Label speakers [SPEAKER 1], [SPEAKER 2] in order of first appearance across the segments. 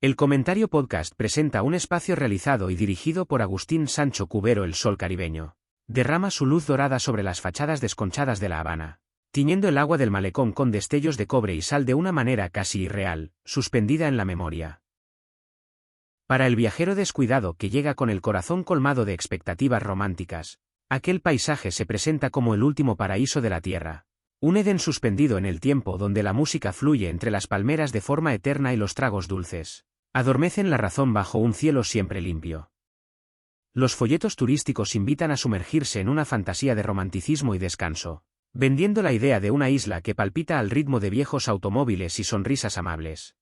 [SPEAKER 1] El Comentario Podcast presenta un espacio realizado y dirigido por Agustín Sancho Cubero. El sol caribeño derrama su luz dorada sobre las fachadas desconchadas de La Habana, tiñendo el agua del malecón con destellos de cobre y sal de una manera casi irreal, suspendida en la memoria. Para el viajero descuidado que llega con el corazón colmado de expectativas románticas, aquel paisaje se presenta como el último paraíso de la tierra. Un Edén suspendido en el tiempo donde la música fluye entre las palmeras de forma eterna y los tragos dulces adormecen la razón bajo un cielo siempre limpio. Los folletos turísticos invitan a sumergirse en una fantasía de romanticismo y descanso, vendiendo la idea de una isla que palpita al ritmo de viejos automóviles y sonrisas amables.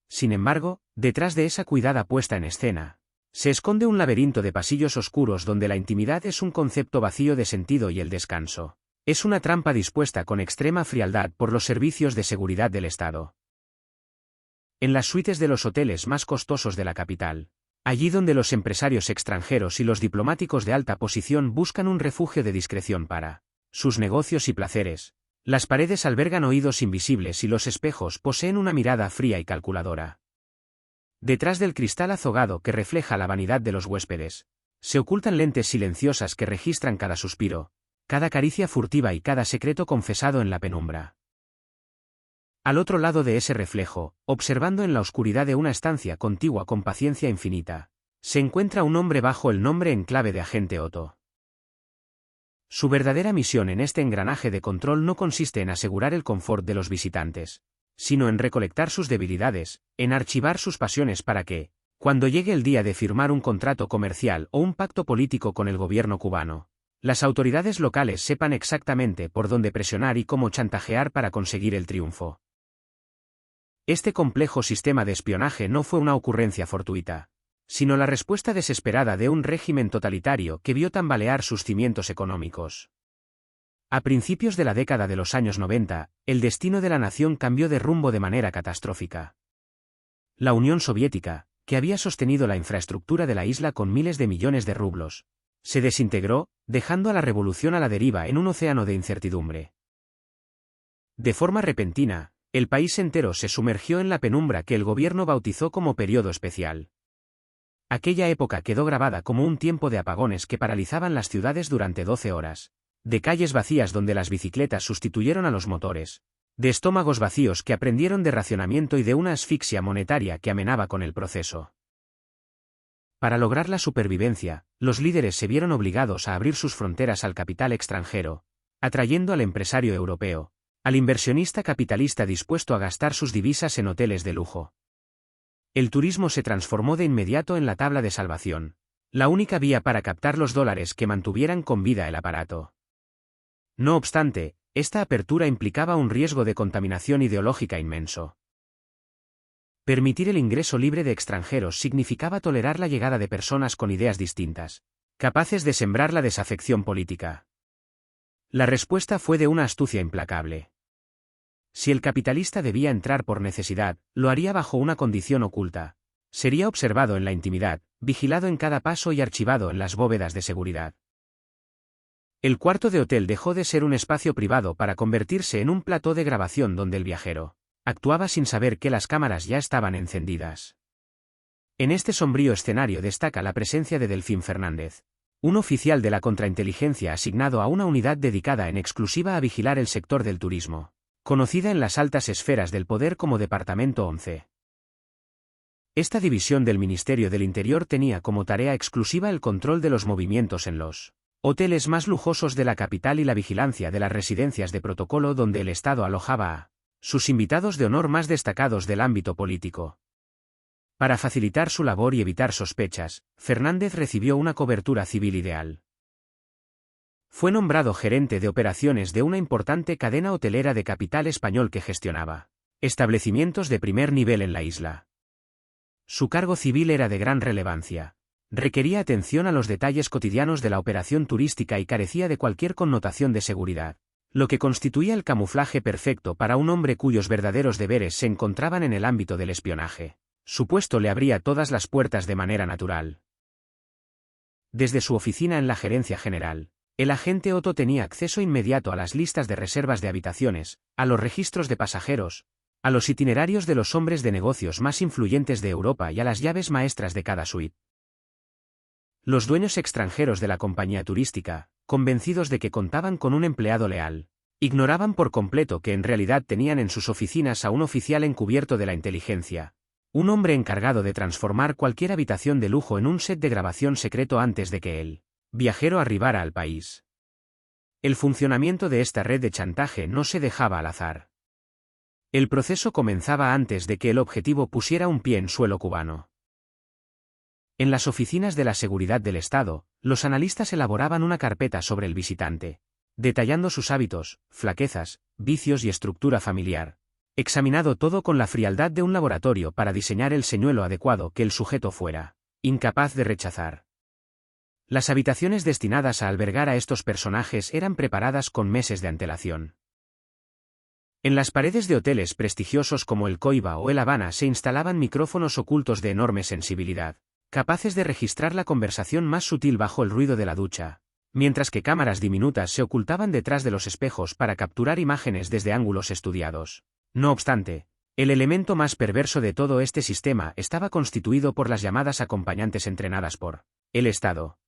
[SPEAKER 1] Sin embargo, detrás de esa cuidada puesta en escena, se esconde un laberinto de pasillos oscuros donde la intimidad es un concepto vacío de sentido y el descanso es una trampa dispuesta con extrema frialdad por los servicios de seguridad del Estado. En las suites de los hoteles más costosos de la capital, allí donde los empresarios extranjeros y los diplomáticos de alta posición buscan un refugio de discreción para sus negocios y placeres, las paredes albergan oídos invisibles y los espejos poseen una mirada fría y calculadora. Detrás del cristal azogado que refleja la vanidad de los huéspedes, se ocultan lentes silenciosas que registran cada suspiro, cada caricia furtiva y cada secreto confesado en la penumbra. Al otro lado de ese reflejo, observando en la oscuridad de una estancia contigua con paciencia infinita, se encuentra un hombre bajo el nombre en clave de agente Otto. Su verdadera misión en este engranaje de control no consiste en asegurar el confort de los visitantes, sino en recolectar sus debilidades, en archivar sus pasiones para que, cuando llegue el día de firmar un contrato comercial o un pacto político con el gobierno cubano, las autoridades locales sepan exactamente por dónde presionar y cómo chantajear para conseguir el triunfo. Este complejo sistema de espionaje no fue una ocurrencia fortuita, sino la respuesta desesperada de un régimen totalitario que vio tambalear sus cimientos económicos. A principios de la década de los años 90, el destino de la nación cambió de rumbo de manera catastrófica. La Unión Soviética, que había sostenido la infraestructura de la isla con miles de millones de rublos, se desintegró, dejando a la revolución a la deriva en un océano de incertidumbre. De forma repentina, el país entero se sumergió en la penumbra que el gobierno bautizó como periodo especial. Aquella época quedó grabada como un tiempo de apagones que paralizaban las ciudades durante 12 horas, de calles vacías donde las bicicletas sustituyeron a los motores, de estómagos vacíos que aprendieron de racionamiento y de una asfixia monetaria que amenaba con el proceso. Para lograr la supervivencia, los líderes se vieron obligados a abrir sus fronteras al capital extranjero, atrayendo al empresario europeo, al inversionista capitalista dispuesto a gastar sus divisas en hoteles de lujo. El turismo se transformó de inmediato en la tabla de salvación, la única vía para captar los dólares que mantuvieran con vida el aparato. No obstante, esta apertura implicaba un riesgo de contaminación ideológica inmenso. Permitir el ingreso libre de extranjeros significaba tolerar la llegada de personas con ideas distintas, capaces de sembrar la desafección política. La respuesta fue de una astucia implacable. Si el capitalista debía entrar por necesidad, lo haría bajo una condición oculta. Sería observado en la intimidad, vigilado en cada paso y archivado en las bóvedas de seguridad. El cuarto de hotel dejó de ser un espacio privado para convertirse en un plató de grabación donde el viajero actuaba sin saber que las cámaras ya estaban encendidas. En este sombrío escenario destaca la presencia de Delfín Fernández, un oficial de la contrainteligencia asignado a una unidad dedicada en exclusiva a vigilar el sector del turismo, conocida en las altas esferas del poder como Departamento 11. Esta división del Ministerio del Interior tenía como tarea exclusiva el control de los movimientos en los hoteles más lujosos de la capital y la vigilancia de las residencias de protocolo donde el Estado alojaba a sus invitados de honor más destacados del ámbito político. Para facilitar su labor y evitar sospechas, Fernández recibió una cobertura civil ideal. Fue nombrado gerente de operaciones de una importante cadena hotelera de capital español que gestionaba establecimientos de primer nivel en la isla. Su cargo civil era de gran relevancia. Requería atención a los detalles cotidianos de la operación turística y carecía de cualquier connotación de seguridad, lo que constituía el camuflaje perfecto para un hombre cuyos verdaderos deberes se encontraban en el ámbito del espionaje. Su puesto le abría todas las puertas de manera natural. Desde su oficina en la Gerencia General, el agente Otto tenía acceso inmediato a las listas de reservas de habitaciones, a los registros de pasajeros, a los itinerarios de los hombres de negocios más influyentes de Europa y a las llaves maestras de cada suite. Los dueños extranjeros de la compañía turística, convencidos de que contaban con un empleado leal, ignoraban por completo que en realidad tenían en sus oficinas a un oficial encubierto de la inteligencia, un hombre encargado de transformar cualquier habitación de lujo en un set de grabación secreto antes de que el viajero arribara al país. El funcionamiento de esta red de chantaje no se dejaba al azar. El proceso comenzaba antes de que el objetivo pusiera un pie en suelo cubano. En las oficinas de la seguridad del Estado, los analistas elaboraban una carpeta sobre el visitante, detallando sus hábitos, flaquezas, vicios y estructura familiar, examinado todo con la frialdad de un laboratorio para diseñar el señuelo adecuado que el sujeto fuera incapaz de rechazar. Las habitaciones destinadas a albergar a estos personajes eran preparadas con meses de antelación. En las paredes de hoteles prestigiosos como el Coiba o el Habana se instalaban micrófonos ocultos de enorme sensibilidad, capaces de registrar la conversación más sutil bajo el ruido de la ducha, mientras que cámaras diminutas se ocultaban detrás de los espejos para capturar imágenes desde ángulos estudiados. No obstante, el elemento más perverso de todo este sistema estaba constituido por las llamadas acompañantes entrenadas por el Estado.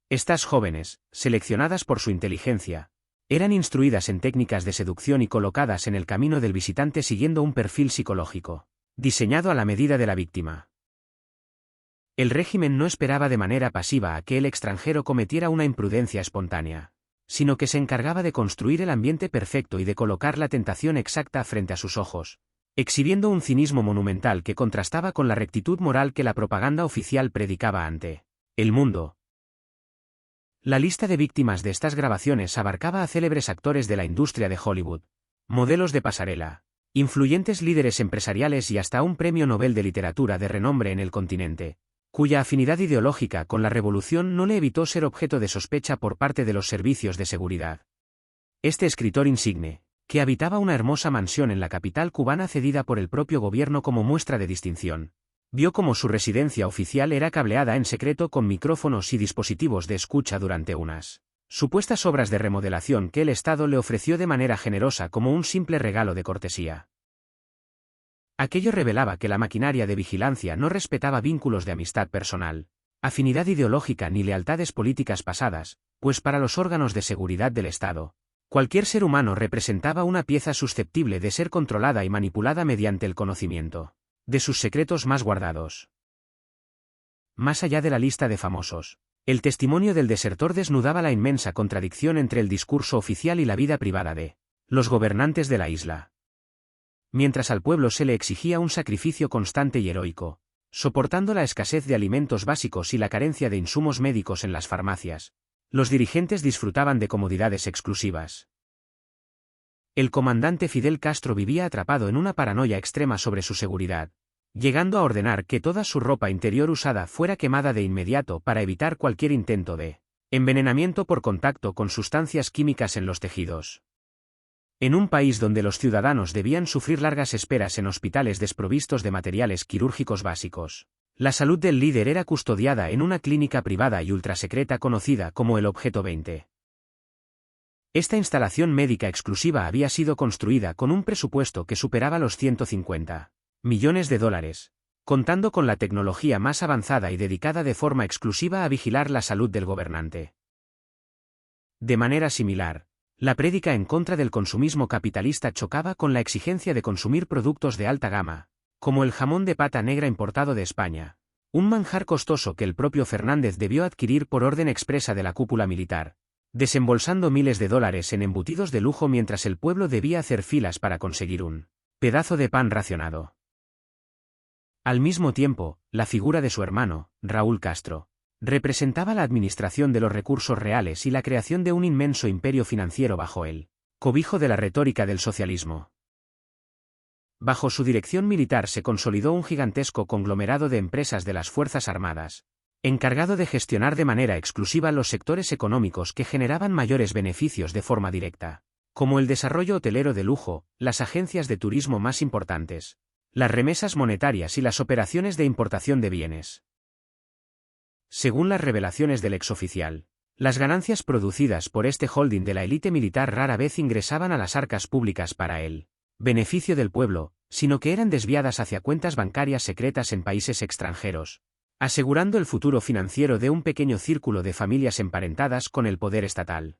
[SPEAKER 1] Estas jóvenes, seleccionadas por su inteligencia, eran instruidas en técnicas de seducción y colocadas en el camino del visitante siguiendo un perfil psicológico, diseñado a la medida de la víctima. El régimen no esperaba de manera pasiva a que el extranjero cometiera una imprudencia espontánea, sino que se encargaba de construir el ambiente perfecto y de colocar la tentación exacta frente a sus ojos, exhibiendo un cinismo monumental que contrastaba con la rectitud moral que la propaganda oficial predicaba ante el mundo. La lista de víctimas de estas grabaciones abarcaba a célebres actores de la industria de Hollywood, modelos de pasarela, influyentes líderes empresariales y hasta un premio Nobel de literatura de renombre en el continente, cuya afinidad ideológica con la revolución no le evitó ser objeto de sospecha por parte de los servicios de seguridad. Este escritor insigne, que habitaba una hermosa mansión en la capital cubana cedida por el propio gobierno como muestra de distinción, vio cómo su residencia oficial era cableada en secreto con micrófonos y dispositivos de escucha durante unas supuestas obras de remodelación que el Estado le ofreció de manera generosa como un simple regalo de cortesía. Aquello revelaba que la maquinaria de vigilancia no respetaba vínculos de amistad personal, afinidad ideológica ni lealtades políticas pasadas, pues para los órganos de seguridad del Estado, cualquier ser humano representaba una pieza susceptible de ser controlada y manipulada mediante el conocimiento de sus secretos más guardados. Más allá de la lista de famosos, el testimonio del desertor desnudaba la inmensa contradicción entre el discurso oficial y la vida privada de los gobernantes de la isla. Mientras al pueblo se le exigía un sacrificio constante y heroico, soportando la escasez de alimentos básicos y la carencia de insumos médicos en las farmacias, los dirigentes disfrutaban de comodidades exclusivas. El comandante Fidel Castro vivía atrapado en una paranoia extrema sobre su seguridad, llegando a ordenar que toda su ropa interior usada fuera quemada de inmediato para evitar cualquier intento de envenenamiento por contacto con sustancias químicas en los tejidos. En un país donde los ciudadanos debían sufrir largas esperas en hospitales desprovistos de materiales quirúrgicos básicos, la salud del líder era custodiada en una clínica privada y ultrasecreta conocida como el Objeto 20. Esta instalación médica exclusiva había sido construida con un presupuesto que superaba los 150 millones de dólares, contando con la tecnología más avanzada y dedicada de forma exclusiva a vigilar la salud del gobernante. De manera similar, la prédica en contra del consumismo capitalista chocaba con la exigencia de consumir productos de alta gama, como el jamón de pata negra importado de España, un manjar costoso que el propio Fernández debió adquirir por orden expresa de la cúpula militar, desembolsando miles de dólares en embutidos de lujo mientras el pueblo debía hacer filas para conseguir un pedazo de pan racionado. Al mismo tiempo, la figura de su hermano, Raúl Castro, representaba la administración de los recursos reales y la creación de un inmenso imperio financiero bajo el cobijo de la retórica del socialismo. Bajo su dirección militar se consolidó un gigantesco conglomerado de empresas de las Fuerzas Armadas, encargado de gestionar de manera exclusiva los sectores económicos que generaban mayores beneficios de forma directa, como el desarrollo hotelero de lujo, las agencias de turismo más importantes, las remesas monetarias y las operaciones de importación de bienes. Según las revelaciones del exoficial, las ganancias producidas por este holding de la élite militar rara vez ingresaban a las arcas públicas para el beneficio del pueblo, sino que eran desviadas hacia cuentas bancarias secretas en países extranjeros, asegurando el futuro financiero de un pequeño círculo de familias emparentadas con el poder estatal.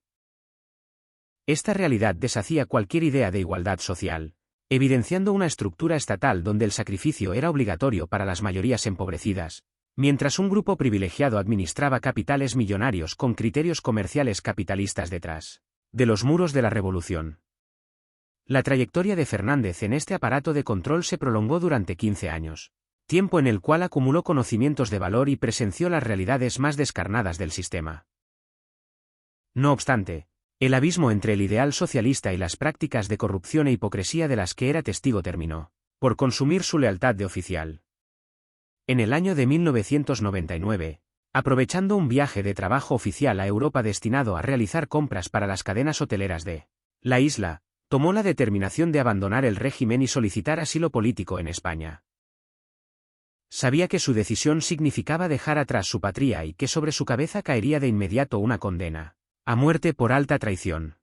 [SPEAKER 1] Esta realidad deshacía cualquier idea de igualdad social, evidenciando una estructura estatal donde el sacrificio era obligatorio para las mayorías empobrecidas, mientras un grupo privilegiado administraba capitales millonarios con criterios comerciales capitalistas detrás de los muros de la revolución. La trayectoria de Fernández en este aparato de control se prolongó durante 15 años, tiempo en el cual acumuló conocimientos de valor y presenció las realidades más descarnadas del sistema. No obstante, el abismo entre el ideal socialista y las prácticas de corrupción e hipocresía de las que era testigo terminó por consumir su lealtad de oficial. En el año de 1999, aprovechando un viaje de trabajo oficial a Europa destinado a realizar compras para las cadenas hoteleras de la isla, tomó la determinación de abandonar el régimen y solicitar asilo político en España. Sabía que su decisión significaba dejar atrás su patria y que sobre su cabeza caería de inmediato una condena a muerte por alta traición.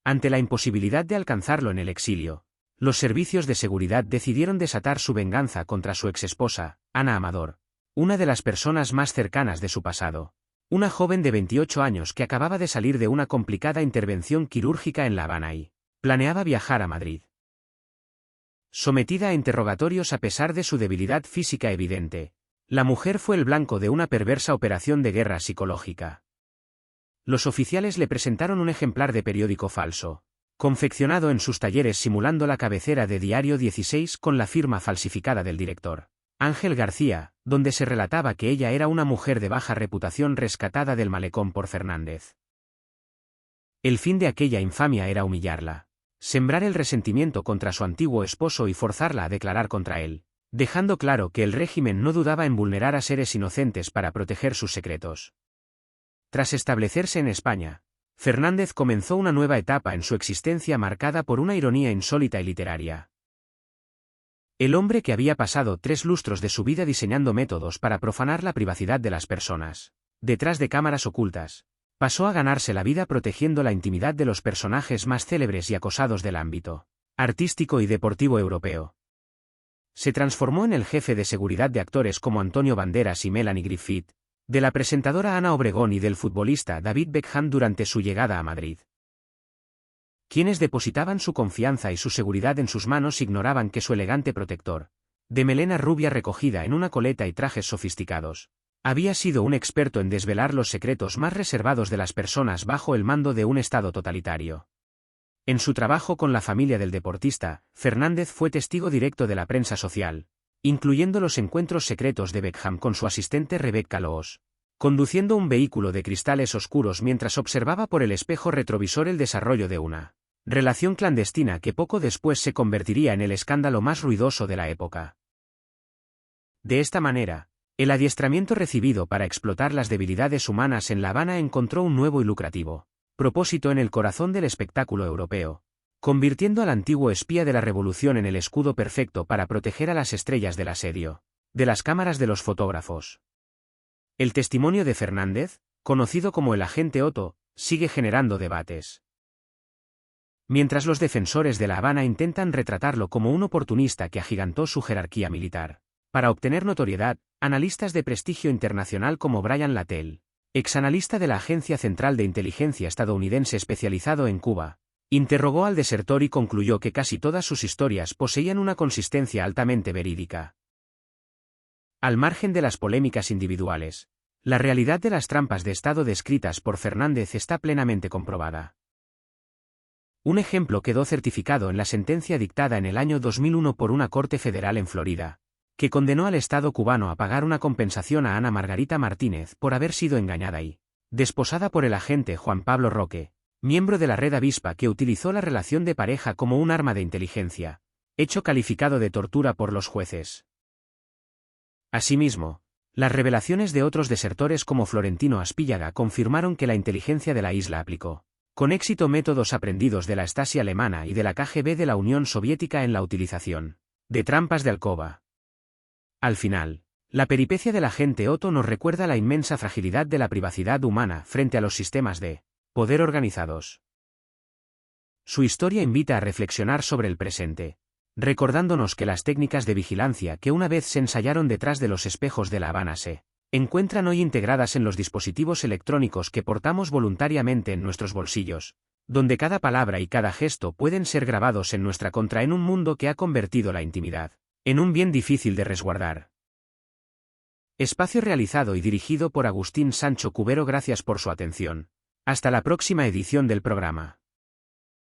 [SPEAKER 1] Ante la imposibilidad de alcanzarlo en el exilio, los servicios de seguridad decidieron desatar su venganza contra su exesposa, Ana Amador, una de las personas más cercanas de su pasado, una joven de 28 años que acababa de salir de una complicada intervención quirúrgica en La Habana y planeaba viajar a Madrid. Sometida a interrogatorios a pesar de su debilidad física evidente, la mujer fue el blanco de una perversa operación de guerra psicológica. Los oficiales le presentaron un ejemplar de periódico falso, confeccionado en sus talleres simulando la cabecera de Diario 16 con la firma falsificada del director, Ángel García, donde se relataba que ella era una mujer de baja reputación rescatada del malecón por Fernández. El fin de aquella infamia era humillarla, sembrar el resentimiento contra su antiguo esposo y forzarla a declarar contra él, dejando claro que el régimen no dudaba en vulnerar a seres inocentes para proteger sus secretos. Tras establecerse en España, Fernández comenzó una nueva etapa en su existencia marcada por una ironía insólita y literaria. El hombre que había pasado 3 lustros de su vida diseñando métodos para profanar la privacidad de las personas, detrás de cámaras ocultas, pasó a ganarse la vida protegiendo la intimidad de los personajes más célebres y acosados del ámbito artístico y deportivo europeo. Se transformó en el jefe de seguridad de actores como Antonio Banderas y Melanie Griffith, de la presentadora Ana Obregón y del futbolista David Beckham durante su llegada a Madrid. Quienes depositaban su confianza y su seguridad en sus manos ignoraban que su elegante protector, de melena rubia recogida en una coleta y trajes sofisticados, había sido un experto en desvelar los secretos más reservados de las personas bajo el mando de un Estado totalitario. En su trabajo con la familia del deportista, Fernández fue testigo directo de la prensa social, incluyendo los encuentros secretos de Beckham con su asistente Rebecca Loos, conduciendo un vehículo de cristales oscuros mientras observaba por el espejo retrovisor el desarrollo de una relación clandestina que poco después se convertiría en el escándalo más ruidoso de la época. De esta manera, el adiestramiento recibido para explotar las debilidades humanas en La Habana encontró un nuevo y lucrativo propósito en el corazón del espectáculo europeo, convirtiendo al antiguo espía de la revolución en el escudo perfecto para proteger a las estrellas del asedio, de las cámaras de los fotógrafos. El testimonio de Fernández, conocido como el agente Otto, sigue generando debates. Mientras los defensores de La Habana intentan retratarlo como un oportunista que agigantó su jerarquía militar, para obtener notoriedad, analistas de prestigio internacional como Brian Latell, exanalista de la Agencia Central de Inteligencia estadounidense especializado en Cuba, interrogó al desertor y concluyó que casi todas sus historias poseían una consistencia altamente verídica. Al margen de las polémicas individuales, la realidad de las trampas de Estado descritas por Fernández está plenamente comprobada. Un ejemplo quedó certificado en la sentencia dictada en el año 2001 por una corte federal en Florida, que condenó al Estado cubano a pagar una compensación a Ana Margarita Martínez por haber sido engañada y desposada por el agente Juan Pablo Roque, miembro de la Red Avispa que utilizó la relación de pareja como un arma de inteligencia, hecho calificado de tortura por los jueces. Asimismo, las revelaciones de otros desertores como Florentino Aspíllaga confirmaron que la inteligencia de la isla aplicó con éxito métodos aprendidos de la Stasi alemana y de la KGB de la Unión Soviética en la utilización de trampas de alcoba. Al final, la peripecia del agente Otto nos recuerda la inmensa fragilidad de la privacidad humana frente a los sistemas de poder organizados. Su historia invita a reflexionar sobre el presente, recordándonos que las técnicas de vigilancia que una vez se ensayaron detrás de los espejos de La Habana se encuentran hoy integradas en los dispositivos electrónicos que portamos voluntariamente en nuestros bolsillos, donde cada palabra y cada gesto pueden ser grabados en nuestra contra en un mundo que ha convertido la intimidad en un bien difícil de resguardar. Espacio realizado y dirigido por Agustín Sancho Cubero. Gracias por su atención. Hasta la próxima edición del programa.